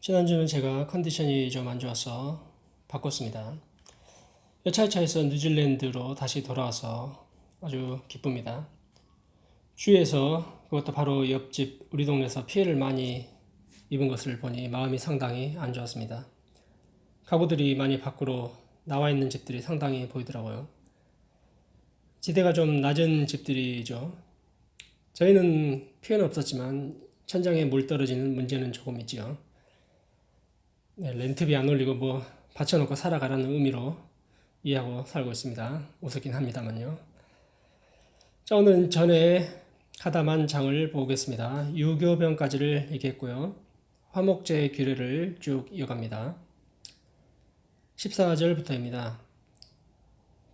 지난주는 제가 컨디션이 좀 안 좋아서 바꿨습니다. 여차차에서 뉴질랜드로 다시 돌아와서 아주 기쁩니다. 주위에서 그것도 바로 옆집 우리 동네에서 피해를 많이 입은 것을 보니 마음이 상당히 안 좋았습니다. 가구들이 많이 밖으로 나와 있는 집들이 상당히 보이더라고요. 지대가 좀 낮은 집들이죠. 저희는 피해는 없었지만 천장에 물 떨어지는 문제는 조금 있지요. 네, 렌트비 안 올리고 뭐 받쳐놓고 살아가라는 의미로 이해하고 살고 있습니다. 우습긴 합니다만요. 자, 오늘은 전에 하다만 장을 보겠습니다. 유교병까지를 얘기했고요. 화목제의 규례를 쭉 이어갑니다. 14절부터입니다.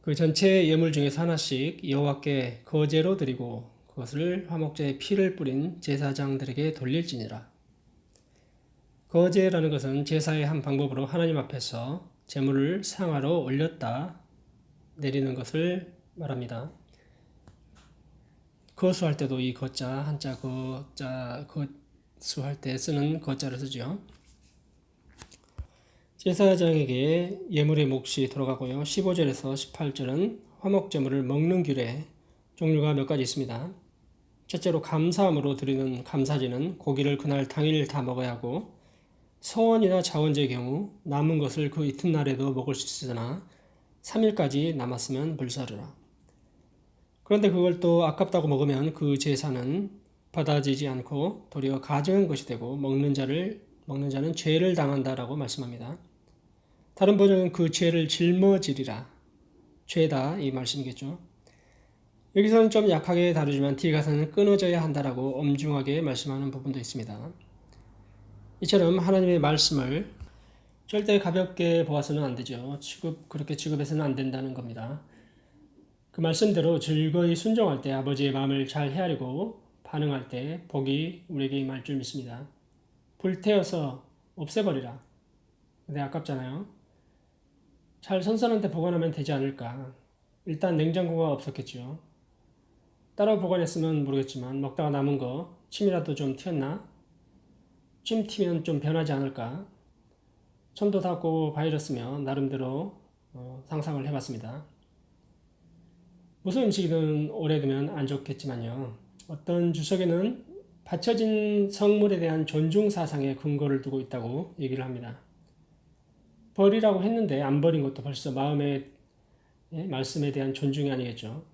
그 전체 예물 중에서 하나씩 여호와께 거제로 드리고 그것을 화목제의 피를 뿌린 제사장들에게 돌릴지니라. 거제라는 것은 제사의 한 방법으로 하나님 앞에서 제물을 상하로 올렸다 내리는 것을 말합니다. 거수할 때도 이 거자 한자 거자 거수할 때 쓰는 거자를 쓰죠. 제사장에게 예물의 몫이 돌아가고요. 15절에서 18절은 화목제물을 먹는 규례 종류가 몇 가지 있습니다. 첫째로 감사함으로 드리는 감사제는 고기를 그날 당일 다 먹어야 하고 서원이나 자원제의 경우 남은 것을 그 이튿날에도 먹을 수 있으나 3일까지 남았으면 불사르라. 그런데 그걸 또 아깝다고 먹으면 그 제사는 받아지지 않고 도리어 가증한 것이 되고 먹는 자는 죄를 당한다라고 말씀합니다. 다른 번역은 그 죄를 짊어지리라. 죄다 이 말씀이겠죠. 여기서는 좀 약하게 다루지만 뒤에 가서는 끊어져야 한다라고 엄중하게 말씀하는 부분도 있습니다. 이처럼 하나님의 말씀을 절대 가볍게 보아서는 안 되죠. 그렇게 취급해서는 안 된다는 겁니다. 그 말씀대로 즐거이 순종할 때 아버지의 마음을 잘 헤아리고 반응할 때 복이 우리에게 임할 줄 믿습니다. 불태워서 없애버리라. 근데 아깝잖아요. 잘 선선한데 보관하면 되지 않을까. 일단 냉장고가 없었겠죠. 따로 보관했으면 모르겠지만 먹다가 남은 거 침이라도 좀 튀었나? 침 튀면 좀 변하지 않을까? 손도 닿고 바이러스며 나름대로 상상을 해봤습니다. 무슨 음식이든 오래 두면 안 좋겠지만요. 어떤 주석에는 받쳐진 성물에 대한 존중 사상에 근거를 두고 있다고 얘기를 합니다. 버리라고 했는데 안 버린 것도 벌써 마음의 말씀에 대한 존중이 아니겠죠.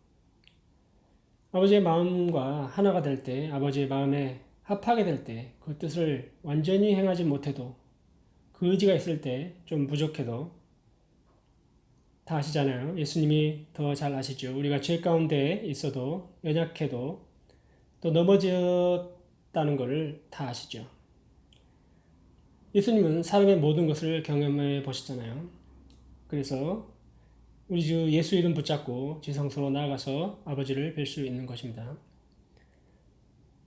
아버지의 마음과 하나가 될 때, 아버지의 마음에 합하게 될 때, 그 뜻을 완전히 행하지 못해도, 그 의지가 있을 때 좀 부족해도, 다 아시잖아요. 예수님이 더 잘 아시죠. 우리가 죄 가운데 있어도, 연약해도, 또 넘어졌다는 것을 다 아시죠. 예수님은 사람의 모든 것을 경험해 보셨잖아요. 그래서 우리 주 예수 이름 붙잡고 지성소로 나아가서 아버지를 뵐 수 있는 것입니다.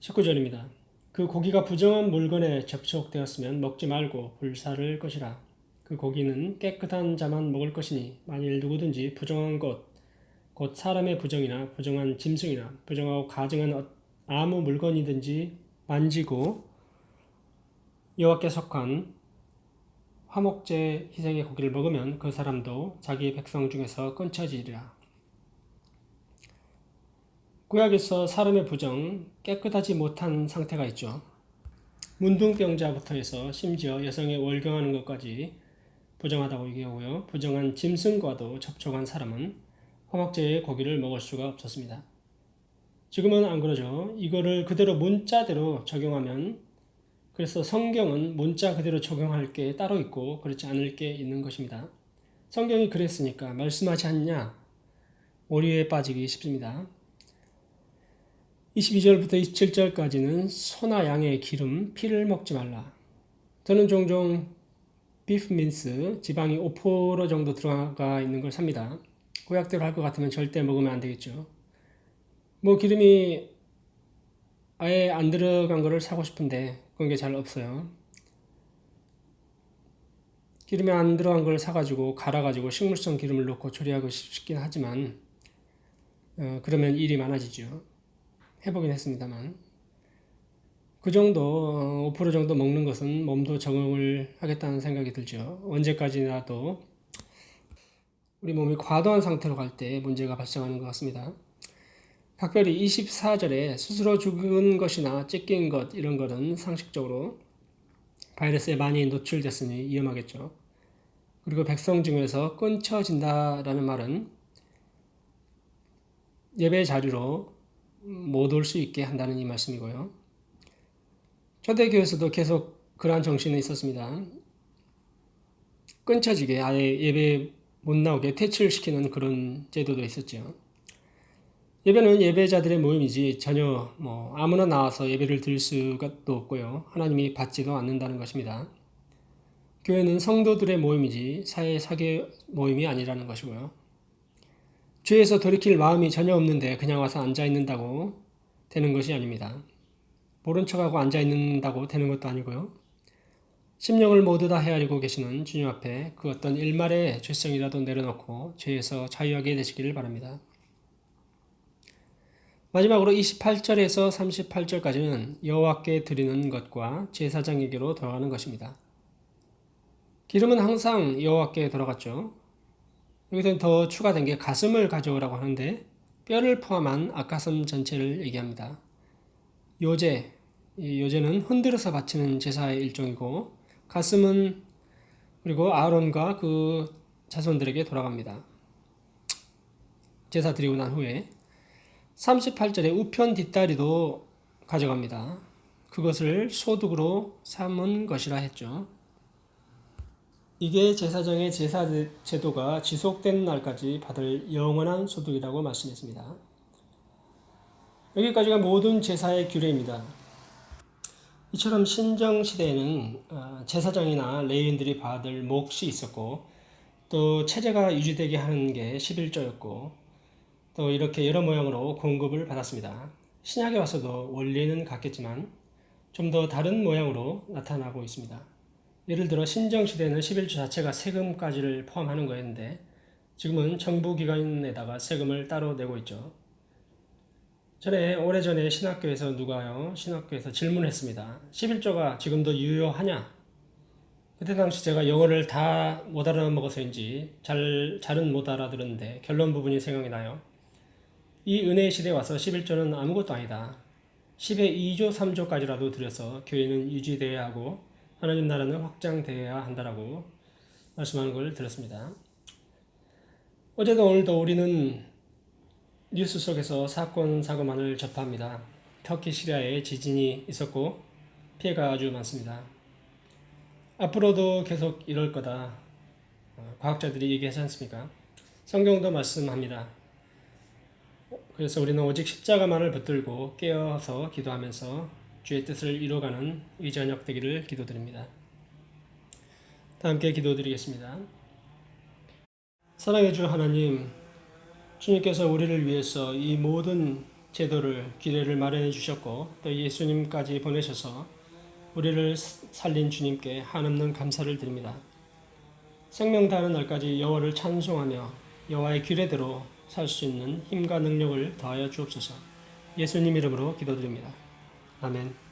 19절입니다. 그 고기가 부정한 물건에 접촉되었으면 먹지 말고 불사를 것이라. 그 고기는 깨끗한 자만 먹을 것이니 만일 누구든지 부정한 것, 곧 사람의 부정이나 부정한 짐승이나 부정하고 가증한 아무 물건이든지 만지고 여호와께 속한 화목제 희생의 고기를 먹으면 그 사람도 자기 백성 중에서 끊쳐지리라. 구약에서 사람의 부정, 깨끗하지 못한 상태가 있죠. 문둥병자부터 해서 심지어 여성의 월경하는 것까지 부정하다고 얘기하고요. 부정한 짐승과도 접촉한 사람은 화목제의 고기를 먹을 수가 없었습니다. 지금은 안 그러죠. 이거를 그대로 문자대로 적용하면 그래서 성경은 문자 그대로 적용할 게 따로 있고 그렇지 않을 게 있는 것입니다. 성경이 그랬으니까 말씀하지 않냐? 오류에 빠지기 쉽습니다. 22절부터 27절까지는 소나 양의 기름, 피를 먹지 말라. 저는 종종 비프 민스, 지방이 5% 정도 들어가 있는 걸 삽니다. 구약대로 할 것 같으면 절대 먹으면 안 되겠죠. 뭐 기름이 아예 안 들어간 거를 사고 싶은데 그런 게 잘 없어요. 기름이 안 들어간 걸 사가지고 갈아가지고 식물성 기름을 넣고 조리하고 싶긴 하지만 그러면 일이 많아지죠. 해보긴 했습니다만 그 정도 5% 정도 먹는 것은 몸도 적응을 하겠다는 생각이 들죠. 언제까지나도 우리 몸이 과도한 상태로 갈 때 문제가 발생하는 것 같습니다. 각별히 24절에 스스로 죽은 것이나 찢긴 것 이런 것은 상식적으로 바이러스에 많이 노출됐으니 위험하겠죠. 그리고 백성 중에서 끊쳐진다라는 말은 예배 자리로 못 올 수 있게 한다는 이 말씀이고요. 초대교회에서도 계속 그러한 정신이 있었습니다. 끊쳐지게 아예 예배 못 나오게 퇴출시키는 그런 제도도 있었죠. 예배는 예배자들의 모임이지 전혀 아무나 나와서 예배를 드릴 수가 없고요. 하나님이 받지도 않는다는 것입니다. 교회는 성도들의 모임이지 사회 사교 모임이 아니라는 것이고요. 죄에서 돌이킬 마음이 전혀 없는데 그냥 와서 앉아 있는다고 되는 것이 아닙니다. 모른 척하고 앉아 있는다고 되는 것도 아니고요. 심령을 모두 다 헤아리고 계시는 주님 앞에 그 어떤 일말의 죄성이라도 내려놓고 죄에서 자유하게 되시기를 바랍니다. 마지막으로 28절에서 38절까지는 여호와께 드리는 것과 제사장에게로 돌아가는 것입니다. 기름은 항상 여호와께 돌아갔죠. 여기서는 더 추가된 게 가슴을 가져오라고 하는데 뼈를 포함한 앞가슴 전체를 얘기합니다. 요제, 이 요제는 흔들어서 바치는 제사의 일종이고 가슴은 그리고 아론과 그 자손들에게 돌아갑니다. 제사 드리고 난 후에 38절에 우편 뒷다리도 가져갑니다. 그것을 소득으로 삼은 것이라 했죠. 이게 제사장의 제사 제도가 지속된 날까지 받을 영원한 소득이라고 말씀했습니다. 여기까지가 모든 제사의 규례입니다. 이처럼 신정 시대에는 제사장이나 레위인들이 받을 몫이 있었고 또 체제가 유지되게 하는 게 11조였고 또 이렇게 여러 모양으로 공급을 받았습니다. 신약에 와서도 원리는 같겠지만 좀 더 다른 모양으로 나타나고 있습니다. 예를 들어 신정시대는 11조 자체가 세금까지를 포함하는 거였는데 지금은 정부기관에다가 세금을 따로 내고 있죠. 오래전에 신학교에서 신학교에서 질문했습니다. 11조가 지금도 유효하냐? 그때 당시 제가 영어를 다 못 알아먹어서인지 잘은 못 알아들었는데 결론 부분이 생각이 나요. 이 은혜의 시대에 와서 11조는 아무것도 아니다. 10의 2조, 3조까지라도 들여서 교회는 유지되어야 하고 하나님 나라는 확장되어야 한다라고 말씀하는 걸 들었습니다. 어제도 오늘도 우리는 뉴스 속에서 사건, 사고만을 접합니다. 터키 시리아에 지진이 있었고 피해가 아주 많습니다. 앞으로도 계속 이럴 거다. 과학자들이 얘기하지 않습니까? 성경도 말씀합니다. 그래서 우리는 오직 십자가만을 붙들고 깨어서 기도하면서 주의 뜻을 이루어가는 이 저녁 되기를 기도드립니다. 다 함께 기도드리겠습니다. 사랑해 주 하나님, 주님께서 우리를 위해서 이 모든 제도를, 규례를 마련해 주셨고 또 예수님까지 보내셔서 우리를 살린 주님께 한없는 감사를 드립니다. 생명 다하는 날까지 여호와를 찬송하며 여호와의 규례대로 살 수 있는 힘과 능력을 더하여 주옵소서. 예수님 이름으로 기도드립니다. 아멘.